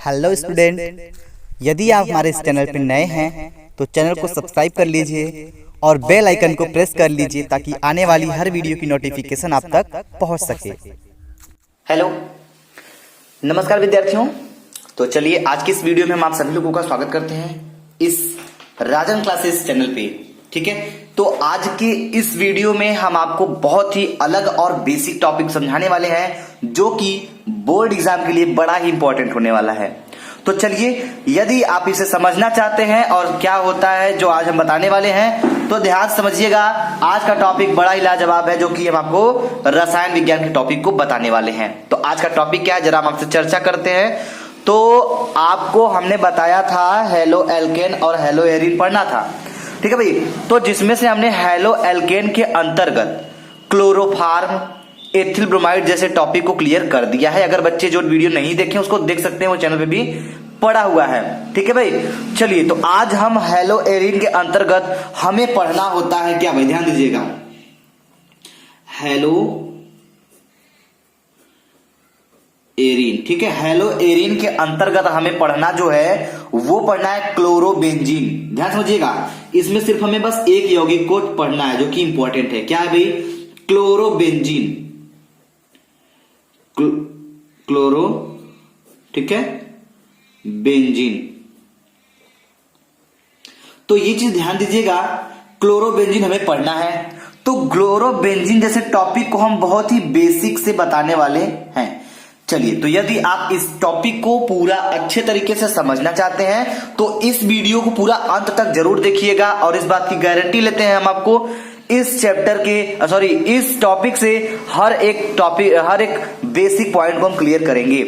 Hello student, यदि आप हमारे इस चैनल पर नए हैं तो चैनल को सब्सक्राइब कर लीजिए और बेल आइकन को प्रेस कर लीजिए ताकि आने वाली हर वीडियो की नोटिफिकेशन आप तक पहुंच सके। हेलो, नमस्कार विद्यार्थियों। तो चलिए आज की इस वीडियो में हम आप सभी लोगों का स्वागत करते हैं इस राजन क्लासेस चैनल पे। ठीक है, तो आज के इस वीडियो में हम आपको बहुत ही अलग और बेसिक टॉपिक समझाने वाले हैं जो कि बोर्ड एग्जाम के लिए बड़ा ही इंपॉर्टेंट होने वाला है। तो चलिए, यदि आप इसे समझना चाहते हैं और क्या होता है जो आज हम बताने वाले हैं तो ध्यान से समझिएगा। आज का टॉपिक बड़ा ही लाजवाब है जो कि हम आपको रसायन विज्ञान के टॉपिक को बताने वाले हैं। तो आज का टॉपिक क्या है जरा हम आपसे चर्चा करते हैं। तो आपको हमने बताया था हेलो एल्केन और हेलो एरीन पढ़ना था, ठीक है भाई। तो जिसमें से हमने हेलो एल्केन के अंतर्गत क्लोरोफार्म, एथिल ब्रोमाइड जैसे टॉपिक को क्लियर कर दिया है। अगर बच्चे जो वीडियो नहीं देखे उसको देख सकते हैं, वो चैनल पे भी पड़ा हुआ है, ठीक है भाई। चलिए, तो आज हम हेलो एरीन के अंतर्गत हमें पढ़ना होता है क्या भाई, ध्यान दीजिएगा। हेलो एरीन, ठीक है। हेलो एरीन के अंतर्गत हमें पढ़ना जो है वो पढ़ना है क्लोरोबेंजीन। ध्यान समझिएगा, इसमें सिर्फ हमें बस एक यौगिक को पढ़ना है जो कि इंपॉर्टेंट है। क्या है भाई? क्लोरोबेंजीन, क्लोरो, ठीक है, बेंजीन। तो ये चीज ध्यान दीजिएगा, क्लोरोबेंजीन हमें पढ़ना है। तो क्लोरोबेंजीन जैसे टॉपिक को हम बहुत ही बेसिक से बताने वाले हैं। चलिए, तो यदि आप इस टॉपिक को पूरा अच्छे तरीके से समझना चाहते हैं तो इस वीडियो को पूरा अंत तक जरूर देखिएगा। और इस बात की गारंटी लेते हैं हम आपको इस चैप्टर के इस टॉपिक से हर एक बेसिक पॉइंट को हम क्लियर करेंगे।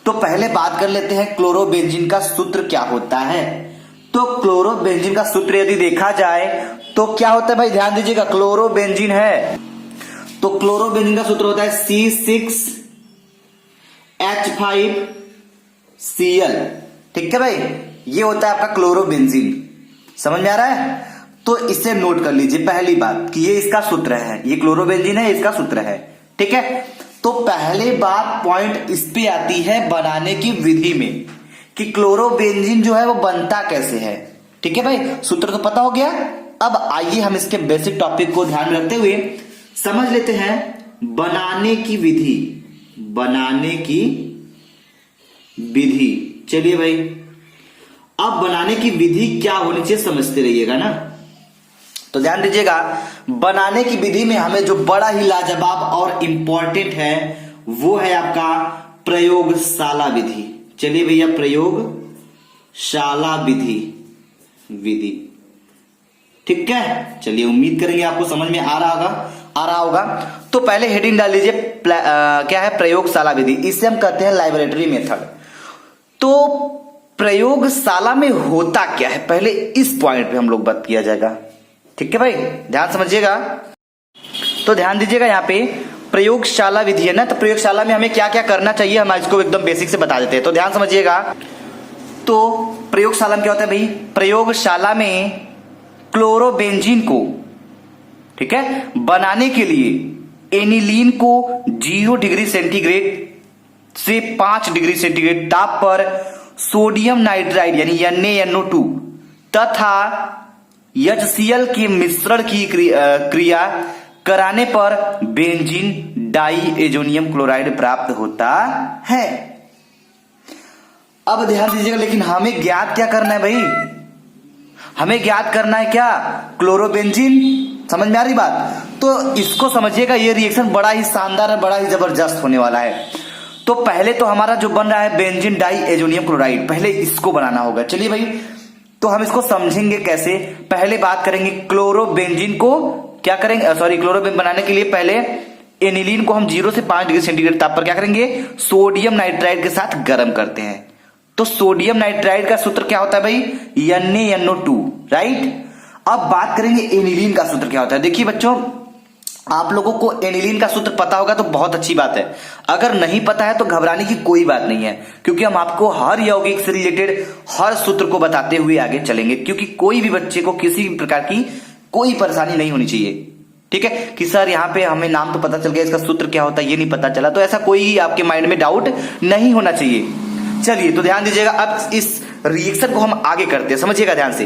तो पहले बात कर लेते हैं क्लोरोबेंजीन का सूत्र क्या होता है। तो क्लोरोबेंजीन का सूत्र यदि देखा जाए तो क्या होता है भाई, ध्यान दीजिएगा। क्लोरोबेंजीन है तो क्लोरोबेंजीन का सूत्र होता है C6H5Cl, ठीक है भाई। ये होता है आपका क्लोरोबेंजीन। समझ में आ रहा है? तो इसे नोट कर लीजिए पहली बात कि ये इसका सूत्र है, ये क्लोरोबेंजीन है, इसका सूत्र है, ठीक है। तो पहले बात पॉइंट इस पे आती है बनाने की विधि में कि क्लोरोबेंजीन जो है वो बनता कैसे है, ठीक है भाई। सूत्र तो पता हो गया। अब आइए हम इसके बेसिक टॉपिक को ध्यान में रखते हुए समझ लेते हैं बनाने की विधि। बनाने की विधि, चलिए भाई, अब बनाने की विधि क्या होनी चाहिए समझते रहिएगा ना। तो ध्यान दीजिएगा, बनाने की विधि में हमें जो बड़ा ही लाजवाब और इंपॉर्टेंट है वो है आपका प्रयोगशाला विधि। चलिए भैया, प्रयोगशाला विधि, ठीक है। चलिए, उम्मीद करेंगे आपको समझ में आ रहा होगा। तो पहले हेडिंग डाल लीजिए, क्या है? प्रयोगशाला विधि। इसे हम कहते हैं लाइब्रेटरी मेथड। तो प्रयोगशाला में होता क्या है, पहले इस पॉइंट पे हम लोग बात किया जाएगा, ठीक है भाई। ध्यान समझिएगा। तो ध्यान दीजिएगा, यहाँ पे प्रयोगशाला विधि है ना, तो प्रयोगशाला में हमें क्या क्या करना चाहिए हम इसको एकदम बेसिक से बता देते हैं। तो ध्यान समझिएगा। तो प्रयोगशाला में क्या होता है भाई? प्रयोगशाला में क्लोरोबेंजीन को, ठीक है, बनाने के लिए एनिलीन को 0 डिग्री सेंटीग्रेड से 5 डिग्री सेंटीग्रेड ताप पर सोडियम नाइट्राइड यानी NaNO2 तथा HCl के मिश्रण की क्रिया कराने पर बेंजीन डाइएजोनियम क्लोराइड प्राप्त होता है। अब ध्यान दीजिएगा, लेकिन हमें ज्ञात क्या करना है भाई? हमें ज्ञात करना है क्या? क्लोरोबेंजीन। समझ में आ रही बात? तो इसको समझिएगा, ये रिएक्शन बड़ा ही शानदार है, बड़ा ही जबरदस्त होने वाला है। तो पहले तो हमारा जो बन रहा है बेंजीन डाइएजोनियम क्लोराइड, पहले इसको बनाना होगा। चलिए भाई, तो हम इसको समझेंगे कैसे। पहले बात करेंगे क्लोरोबेंजीन को क्या करेंगे, क्लोरोबेंजीन बनाने के लिए पहले एनिलीन को हम 0 से 5 डिग्री सेंटीग्रेड ताप पर क्या करेंगे, सोडियम नाइट्राइड के साथ गर्म करते हैं। तो सोडियम नाइट्राइड का सूत्र क्या होता है भाई? NaNO2, right. अब बात करेंगे एनिलीन का सूत्र क्या होता है। देखिए बच्चों, आप लोगों को एनिलीन का सूत्र पता होगा तो बहुत अच्छी बात है। अगर नहीं पता है तो घबराने की कोई बात नहीं है, क्योंकि हम आपको हर यौगिक से रिलेटेड हर सूत्र को बताते हुए आगे चलेंगे, क्योंकि कोई भी बच्चे को किसी भी प्रकार की कोई परेशानी नहीं होनी चाहिए। ठीक है कि सर यहाँ पे हमें नाम तो पता चल गया, इसका सूत्र क्या होता है ये नहीं पता चला, तो ऐसा कोई आपके माइंड में डाउट नहीं होना चाहिए। चलिए तो ध्यान दीजिएगा, अब इस रिएक्शन को हम आगे करते हैं, समझिएगा ध्यान से।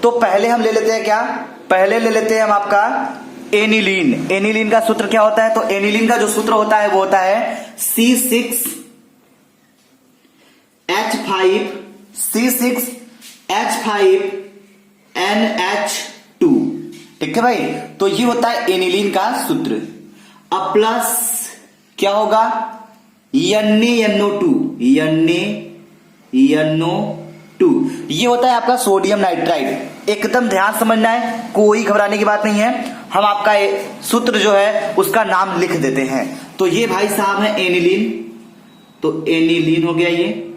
तो पहले हम ले लेते हैं क्या, पहले ले लेते हैं हम आपका एनिलीन। एनिलीन का सूत्र क्या होता है, तो एनिलीन का जो सूत्र होता है वो होता है C6H5NH2। ठीक है भाई, तो ये होता है एनिलीन का सूत्र। अब प्लस क्या होगा, NaNO2, ये होता है आपका सोडियम नाइट्राइड। एकदम ध्यान समझना है, कोई घबराने की बात नहीं है। हम आपका सूत्र जो है उसका नाम लिख देते हैं। तो ये भाई साहब है एनिलीन, तो एनिलीन हो गया ये।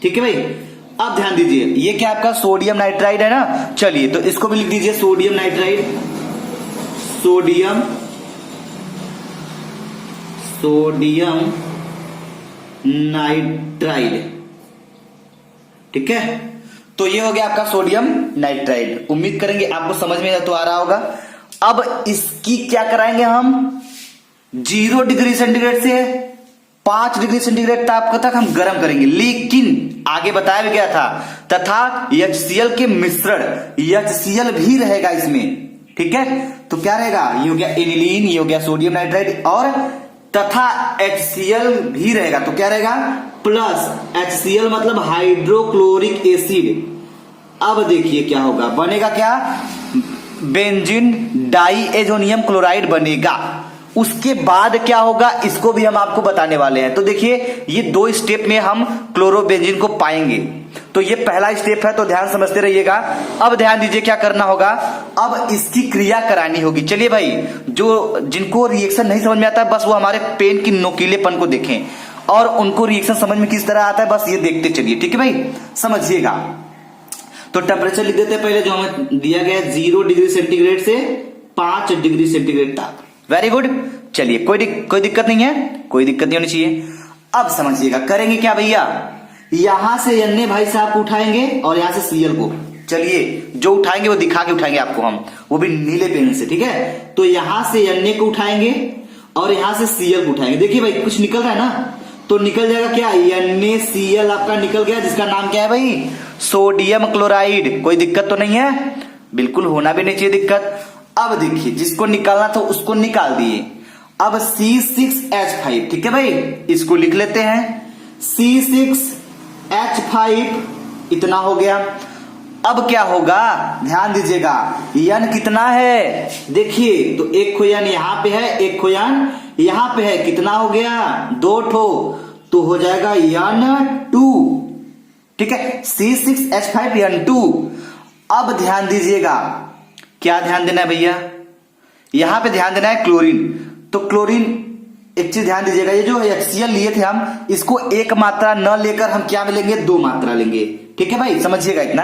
ठीक है भाई, अब ध्यान दीजिए, ये क्या आपका सोडियम नाइट्राइड है ना। चलिए तो इसको भी लिख दीजिए सोडियम नाइट्राइड, सोडियम नाइट्राइड। ठीक है, तो ये हो गया आपका सोडियम नाइट्राइड। उम्मीद करेंगे आपको समझ में तो आ रहा होगा। अब इसकी क्या कराएंगे हम, 0 डिग्री सेंटीग्रेड से 5 डिग्री सेंटीग्रेड ताप तक हम गर्म करेंगे। लेकिन आगे बताया भी गया था, तथा HCl के मिश्रण HCl भी रहेगा इसमें। ठीक है, तो क्या रहेगा, ये हो गया एनिलीन, ये हो गया सोडियम नाइट्राइड, और तथा HCl भी रहेगा। तो क्या रहेगा, प्लस HCl मतलब हाइड्रोक्लोरिक एसिड। अब देखिए क्या होगा, बनेगा क्या, बेंजीन डाइएजोनियम क्लोराइड बनेगा। उसके बाद क्या होगा इसको भी हम आपको बताने वाले हैं। तो देखिए ये 2 स्टेप में हम क्लोरोबेंजीन को पाएंगे। तो ये पहला स्टेप है, तो ध्यान समझते रहिएगा। अब ध्यान दीजिए क्या करना होगा, अब इसकी क्रिया करानी होगी। चलिए भाई, जो जिनको रिएक्शन नहीं समझ में आता है बस वो हमारे पेन की नोकीलेपन को देखें, और उनको रिएक्शन समझ में किस तरह आता है बस ये देखते चलिए। ठीक है भाई, समझिएगा। तो टेम्परेचर लिख देते हैं पहले, जो हमें दिया गया है 0 डिग्री सेंटीग्रेड से 5 डिग्री सेंटीग्रेड तक। वेरी गुड, चलिए कोई दिक्कत नहीं है, कोई दिक्कत नहीं होनी चाहिए। अब समझिएगा करेंगे क्या भैया, यहां से Na भाई साहब को उठाएंगे और यहां से Cl को। चलिए जो उठाएंगे वो दिखा के उठाएंगे आपको हम, वो भी नीले पेन से। ठीक है, तो यहां से Na को उठाएंगे और यहां से Cl को उठाएंगे। देखिए भाई कुछ निकल रहा है ना, तो निकल जाएगा क्या, NaCl आपका निकल गया, जिसका नाम क्या है भाई, सोडियम क्लोराइड। कोई दिक्कत तो नहीं है, बिल्कुल होना भी नहीं चाहिए दिक्कत। अब देखिए जिसको निकालना था उसको निकाल दिए। अब C6H5, ठीक है भाई, इसको लिख लेते हैं C6H5, इतना हो गया। अब क्या होगा ध्यान दीजिएगा, N कितना है, देखिए तो एक खोयान यहां पे है, एक खोयान यहां पे है, कितना हो गया 2 ठो, तो हो जाएगा N2। ठीक है, C6H5N2। अब ध्यान दीजिएगा, क्या ध्यान देना है भैया, यहां पे ध्यान देना है क्लोरीन। तो क्लोरीन एक चीज ध्यान दीजिएगा, ये जो HCl लिए थे हम, इसको 1 मात्रा न लेकर हम क्या लेंगे, 2 मात्रा लेंगे। ठीक है भाई, समझिएगा इतना।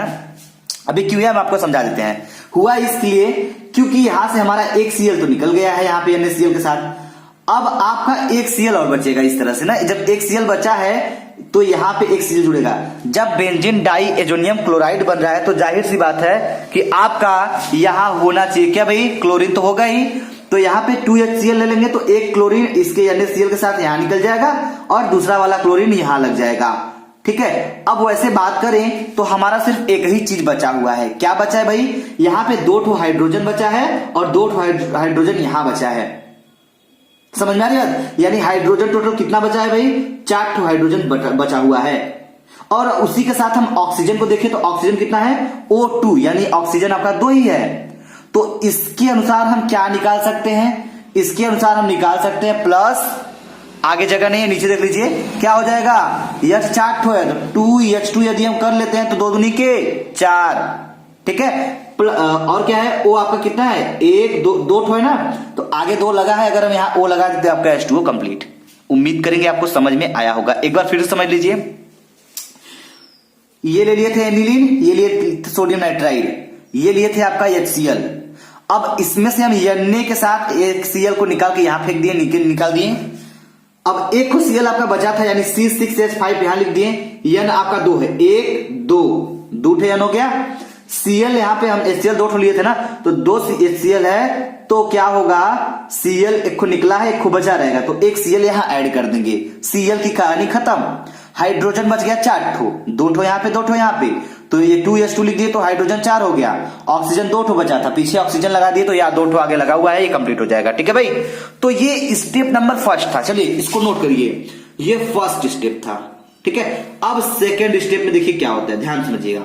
अभी क्यों है हम आपको समझा देते हैं। हुआ इसलिए क्योंकि यहां से हमारा एक Cl तो निकल गया है यहाँ पे NaCl के साथ। अब आपका एक Cl और बचेगा इस तरह से ना, जब एक Cl बचा है तो यहाँ पे एक Cl जुड़ेगा। जब बेंजीन डाइएजोनियम क्लोराइड बन रहा है तो जाहिर सी बात है कि आपका यहां होना चाहिए क्या भाई, क्लोरीन तो होगा ही। तो यहाँ पे 2HCl ले लेंगे, तो एक क्लोरीन इसके NaCl के साथ यहां निकल जाएगा और दूसरा वाला क्लोरीन यहां लग जाएगा। ठीक है, अब वैसे बात करें तो हमारा सिर्फ एक ही चीज बचा हुआ है। क्या बचा है भाई, यहाँ पे 2 ठो हाइड्रोजन बचा है और 2 ठो हाइड्रोजन यहां बचा है। समझ में आ रही बात, यानी हाइड्रोजन टोटल कितना बचा है भाई, 4 ठो हाइड्रोजन बचा हुआ है। और उसी के साथ हम ऑक्सीजन को देखें तो ऑक्सीजन कितना है, O2, यानी ऑक्सीजन आपका 2 ही है। तो इसके अनुसार हम क्या निकाल सकते हैं, इसके अनुसार हम निकाल सकते हैं प्लस, आगे जगह नहीं है नीचे देख लीजिए क्या हो जाएगा, H 4 ठो है तो 2H2 यदि हम कर लेते हैं तो 2 दूनी के 4। ठीक है, और क्या है, O आपका कितना है, 1 2 ठो है ना, तो आगे 2 लगा है, अगर हम यहाँ O लगा देते आपका H2O कंप्लीट। उम्मीद करेंगे आपको समझ में आया होगा। एक बार फिर समझ लीजिए, ये ले लिए थे एनिलीन, ये लिए सोडियम नाइट्राइड, ये लिए थे आपका HCl। अब इसमें से हम Na के साथ एक Cl को निकाल के यहां फेंक दिए, निकाल दिए। अब एक को Cl आपका बचा था, यानी C6H5 यहां लिख दिए। N आपका 2 है, 1 2 ठे N हो गया। Cl यहां पे हम HCl 2 ठो लिए थे ना, तो 2 HCl है तो क्या होगा, Cl एक को निकला है, एक को बचा रहेगा, तो एक Cl यहां ऐड कर देंगे, Cl की कहानी खत्म। हाइड्रोजन बच गया 4 ठो, 2 ठो यहां पे 2 ठो यहां पे, तो ये 2s2 लिख दिए तो हाइड्रोजन 4 हो गया। ऑक्सीजन 2 ठो बचा था, पीछे ऑक्सीजन लगा दिए तो यहाँ 2 ठो आगे लगा हुआ है, ये कंप्लीट हो जाएगा। ठीक है भाई, तो ये स्टेप नंबर फर्स्ट था। चलिए इसको नोट करिए, ये फर्स्ट स्टेप था। ठीक है, अब सेकेंड स्टेप में देखिए क्या होता है, ध्यान समझिएगा।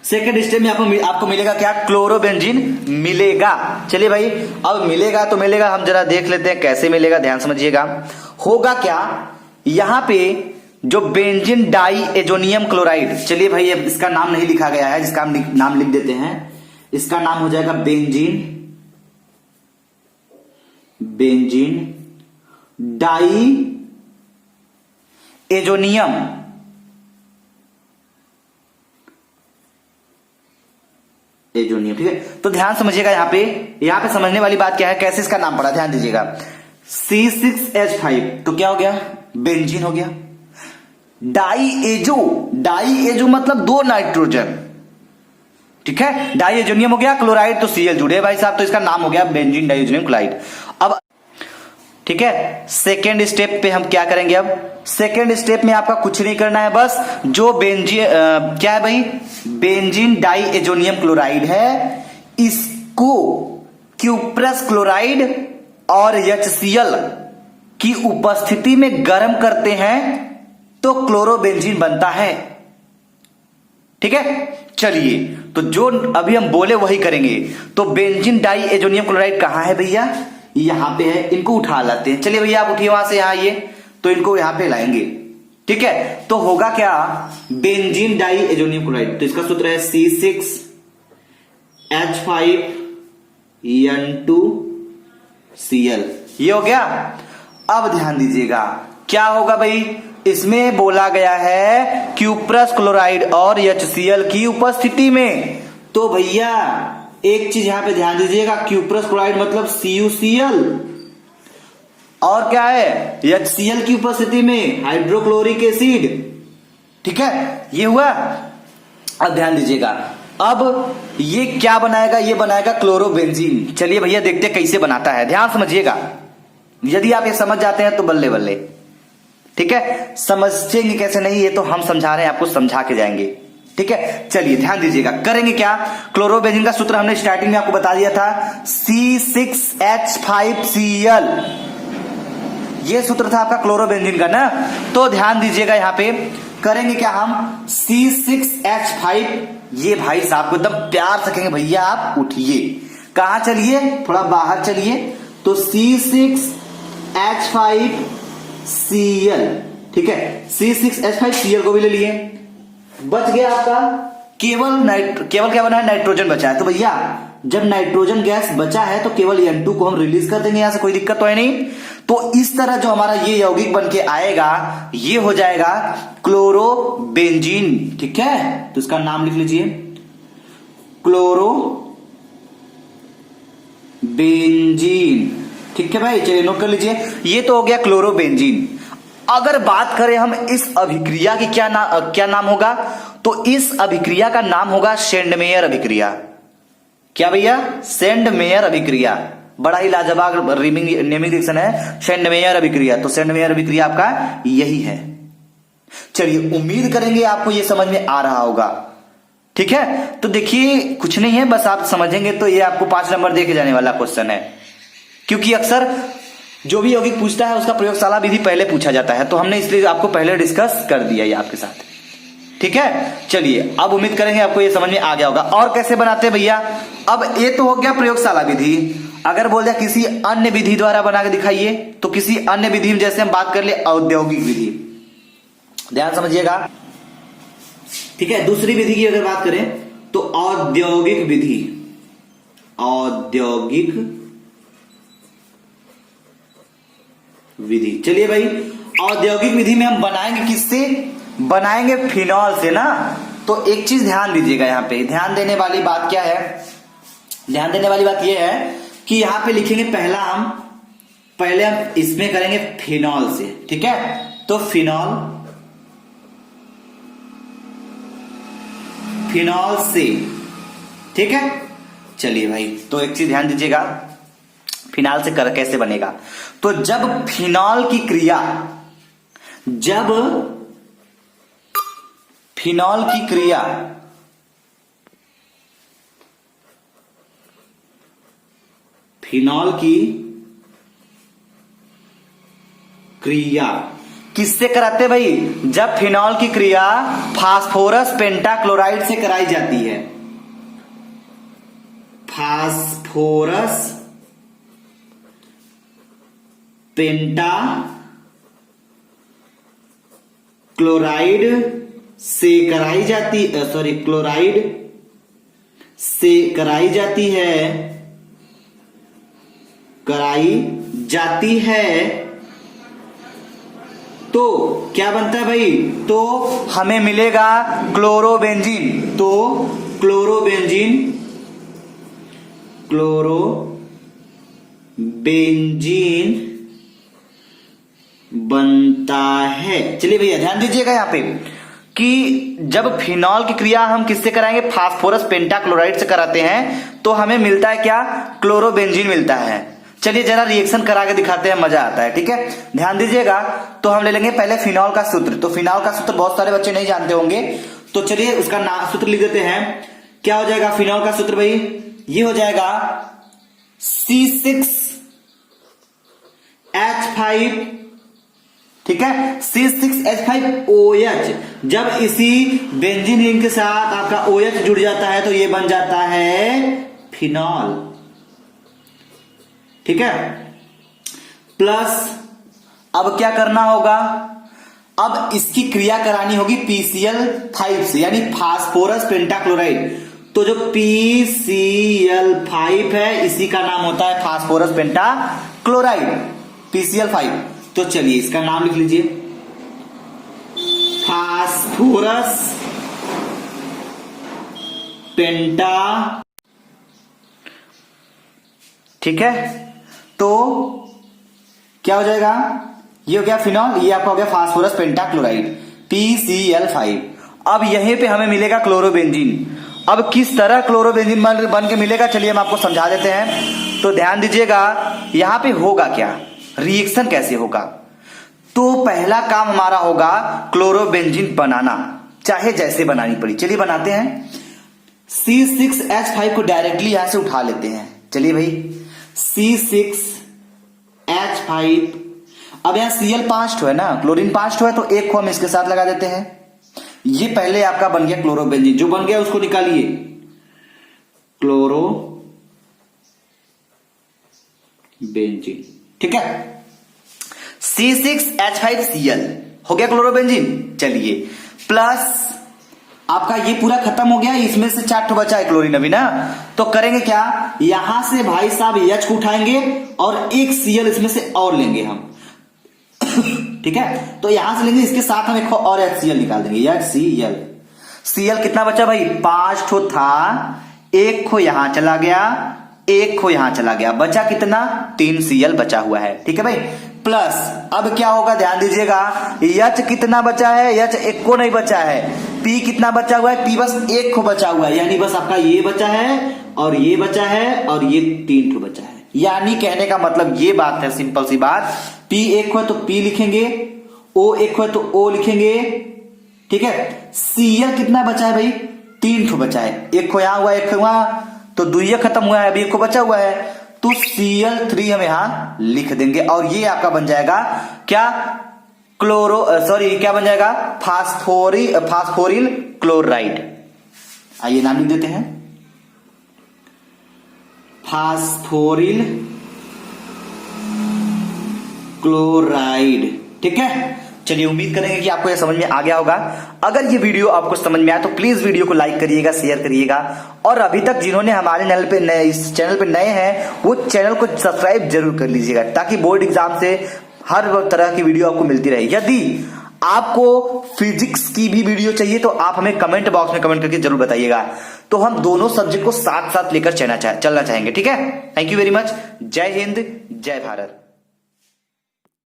सेकेंड स्टेप में आपको मिलेगा क्या, क्लोरोबेंजीन मिलेगा। चलिए भाई, अब मिलेगा तो मिलेगा, हम जरा देख लेते हैं कैसे मिलेगा, ध्यान समझिएगा। होगा क्या, यहां पे जो बेंजीन डाई एजोनियम क्लोराइड, चलिए भाई अब इसका नाम नहीं लिखा गया है, जिसका हम नाम लिख देते हैं, इसका नाम हो जाएगा बेंजीन डाई एजोनियम ठीक है। तो ध्यान समझिएगा, यहां पे समझने वाली बात क्या है, कैसे इसका नाम पड़ा, ध्यान दीजिएगा। C6H5 तो क्या हो गया, बेंजीन हो गया। डाई एजो मतलब 2 नाइट्रोजन, ठीक है, डाई एजोनियम हो गया, क्लोराइड तो Cl जुड़े भाई साहब, तो इसका नाम हो गया बेंजीन डाई एजोनियम क्लोराइड। अब ठीक है, सेकेंड स्टेप पे हम क्या करेंगे, अब सेकेंड स्टेप में आपका कुछ नहीं करना है, बस जो क्या है भाई, बेंजीन डाई एजोनियम क्लोराइड है, इसको क्यूप्रस क्लोराइड और HCl की उपस्थिति में गर्म करते हैं तो क्लोरोबेंजीन बनता है। ठीक है, चलिए तो जो अभी हम बोले वही करेंगे। तो बेंजीन डाई एजोनियम क्लोराइड कहां है भैया, यहां पे है, इनको उठा लाते हैं। चलिए भैया आप उठिए वहां से, यहां आइए, तो इनको यहां पे लाएंगे। ठीक है, तो होगा क्या, बेंजीन डाई एजोनियम क्लोराइड, तो इसका सूत्र है C6H5N2Cl, ये हो गया। अब ध्यान दीजिएगा क्या होगा भाई, इसमें बोला गया है क्यूप्रस क्लोराइड और HCl की उपस्थिति में, तो भैया एक चीज यहां पे ध्यान दीजिएगा, क्यूप्रस क्लोराइड मतलब CuCl, और क्या है, HCl की उपस्थिति में हाइड्रोक्लोरिक एसिड। ठीक है, ये हुआ। अब ध्यान दीजिएगा, अब ये क्या बनाएगा, ये बनाएगा क्लोरोबेंजीन। चलिए भैया देखते हैं कैसे बनाता है, ध्यान समझिएगा। यदि आप ये समझ जाते हैं तो बल्ले बल्ले, ठीक है, समझेंगे कैसे नहीं ये तो हम समझा रहे हैं, आपको समझा के जाएंगे। ठीक है, चलिए ध्यान दीजिएगा, करेंगे क्या, क्लोरोबेंजीन का सूत्र हमने स्टार्टिंग में आपको बता दिया था, C6H5Cl, ये सूत्र था आपका क्लोरोबेंजीन का ना। तो ध्यान दीजिएगा, यहां पे करेंगे क्या हम, C6H5, ये भाई साहब को एकदम प्यार से कहेंगे, भैया आप उठिए, कहां चलिए, थोड़ा बाहर चलिए, तो C6H5Cl, ठीक है, C6H5Cl को भी ले लिए, बच गया आपका केवल क्या बना है, नाइट्रोजन बचा है। तो भैया जब नाइट्रोजन गैस बचा है तो केवल N2 को हम रिलीज कर देंगे, यहां से कोई दिक्कत तो है नहीं। तो इस तरह जो हमारा ये यौगिक बन के आएगा, ये हो जाएगा क्लोरोबेंजीन। ठीक है, तो इसका नाम लिख लीजिए, क्लोरोबेंजीन। ठीक है भाई, चलिए नोट कर लीजिए, ये तो हो गया क्लोरोबेंजीन। अगर बात करें हम इस अभिक्रिया की क्या नाम होगा, तो इस अभिक्रिया का नाम होगा सेंडमेयर अभिक्रिया। क्या भैया, सेंडमेयर अभिक्रिया, बड़ा ही लाजवाब नेमिंग रिएक्शन है सेंडमेयर अभिक्रिया। तो सेंडमेयर अभिक्रिया आपका यही है। चलिए उम्मीद करेंगे आपको ये समझ में आ रहा होगा। ठीक है, तो देखिए कुछ नहीं है, बस आप समझेंगे तो ये आपको 5 नंबर देके जाने वाला क्वेश्चन है, क्योंकि अक्सर जो भी यौगिक पूछता है उसका प्रयोगशाला विधि पहले पूछा जाता है, तो हमने इसलिए आपको पहले डिस्कस कर दिया ये आपके साथ। ठीक है, चलिए अब उम्मीद करेंगे आपको ये समझ में आ गया होगा। और कैसे बनाते हैं भैया, अब ये तो हो गया प्रयोगशाला विधि। अगर बोल दिया किसी अन्य विधि द्वारा बना के दिखाइए, तो किसी अन्य विधि में जैसे हम बात कर ले औद्योगिक विधि, ध्यान समझिएगा। ठीक है, दूसरी विधि की अगर बात करें तो औद्योगिक विधि, औद्योगिक विधि। चलिए भाई, औद्योगिक विधि में हम बनाएंगे किससे, बनाएंगे फिनॉल से ना। तो एक चीज ध्यान दीजिएगा, यहां पे ध्यान देने वाली बात क्या है, ध्यान देने वाली बात यह है कि यहां पे लिखेंगे पहले हम इसमें करेंगे फिनॉल से। ठीक है, तो फिनॉल से, ठीक है, चलिए भाई, तो एक चीज ध्यान दीजिएगा, फिनाल से कर कैसे बनेगा। तो जब फिनॉल की क्रिया किससे कराते भाई? जब फिनॉल की क्रिया फास्फोरस पेंटाक्लोराइड से कराई जाती है, फास्फोरस पेंटाक्लोराइड से कराई जाती क्लोराइड से कराई जाती है तो क्या बनता है भाई? तो हमें मिलेगा क्लोरोबेंजीन। तो क्लोरोबेंजीन बनता है। चलिए भैया ध्यान दीजिएगा यहां पे कि जब फिनॉल की क्रिया हम किससे कराएंगे? फास्फोरस पेंटाक्लोराइड से कराते हैं, तो हमें मिलता है क्या? क्लोरोबेंजीन मिलता है। चलिए जरा रिएक्शन करा के दिखाते हैं, मजा आता है। ठीक है, ध्यान दीजिएगा। तो हम ले लेंगे पहले फिनॉल का सूत्र। तो फिनॉल का सूत्र बहुत सारे बच्चे नहीं जानते होंगे, तो चलिए उसका सूत्र लिख देते हैं। क्या हो जाएगा फिनॉल का सूत्र भाई? ये हो जाएगा C6H5, ठीक है, C6H5OH। जब इसी बेंजीन रिंग के साथ आपका OH जुड़ जाता है तो ये बन जाता है फिनॉल। ठीक है, प्लस अब क्या करना होगा? अब इसकी क्रिया करानी होगी PCl5 से, यानी फास्फोरस पेंटाक्लोराइड। तो जो PCl5 है इसी का नाम होता है फास्फोरस पेंटाक्लोराइड, PCl5। तो चलिए इसका नाम लिख लीजिए, फास्फोरस पेंटा। ठीक है, तो क्या हो जाएगा? ये हो गया फिनॉल, ये आपका हो गया फास्फोरस पेंटाक्लोराइड PCl5। अब यहीं पे हमें मिलेगा क्लोरोबेंजीन। अब किस तरह क्लोरोबेंजीन बन के मिलेगा, चलिए हम आपको समझा देते हैं। तो ध्यान दीजिएगा, यहां पे होगा क्या, रिएक्शन कैसे होगा। तो पहला काम हमारा होगा क्लोरोबेंजीन बनाना, चाहे जैसे बनानी पड़ी। चलिए बनाते हैं। C6H5 को डायरेक्टली यहां से उठा लेते हैं। चलिए भाई, C6H5, अब यहां Cl5 है ना, क्लोरीन 5 है, तो एक को हम इसके साथ लगा देते हैं। ये पहले आपका बन गया क्लोरोबेंजीन। जो बन गया उसको निकालिए, क्लोरोबेंजीन। ठीक है, C6H5Cl हो गया क्लोरोबेंजीन। चलिए प्लस आपका ये पूरा खत्म हो गया, इसमें से 4 बचा है क्लोरीन अभी ना। तो करेंगे क्या, यहां से भाई साहब H को उठाएंगे और एक Cl इसमें से और लेंगे हम। ठीक है, तो यहां से लेंगे, इसके साथ हम एक और HCl निकाल देंगे, HCl। Cl कितना बचा भाई? 5 ठो था, एक खो यहां चला गया, एक खो यहां चला गया, बचा कितना? 3 Cl बचा हुआ है। ठीक है भाई, प्लस अब क्या होगा ध्यान दीजिएगा, H कितना बचा है? H एक को नहीं बचा है। P कितना बचा हुआ है? P बस एक को बचा हुआ है, यानी बस आपका ये बचा है और ये बचा है और ये 3 ठो बचा है। यानी कहने का मतलब ये बात है, सिंपल सी बात, P एक को है तो P लिखेंगे, O एक को है तो O लिखेंगे। ठीक है, Cl कितना बचा है भाई? 3 ठो बचा है, एक को यहां हुआ, एक को वहां, तो दुइया खत्म हुआ है, अभी एक को बचा हुआ है, तो Cl3 हम यहां लिख देंगे और ये आपका बन जाएगा क्या? क्या बन जाएगा? फास्फोरिल क्लोराइड। आइए नाम लिख देते हैं, फास्फोरिल क्लोराइड। ठीक है, चलिए उम्मीद करेंगे कि आपको यह समझ में आ गया होगा। अगर ये वीडियो आपको समझ में आया तो प्लीज वीडियो को लाइक करिएगा, शेयर करिएगा, और अभी तक जिन्होंने हमारे इस चैनल पे नए हैं वो चैनल को सब्सक्राइब जरूर कर लीजिएगा, ताकि बोर्ड एग्जाम से हर तरह की वीडियो आपको मिलती रहे। यदि आपको फिजिक्स की भी वीडियो चाहिए तो आप हमें कमेंट बॉक्स में कमेंट करके जरूर बताइएगा, तो हम दोनों सब्जेक्ट को साथ साथ लेकर चलना चाहेंगे। ठीक है, थैंक यू वेरी मच। जय हिंद, जय भारत।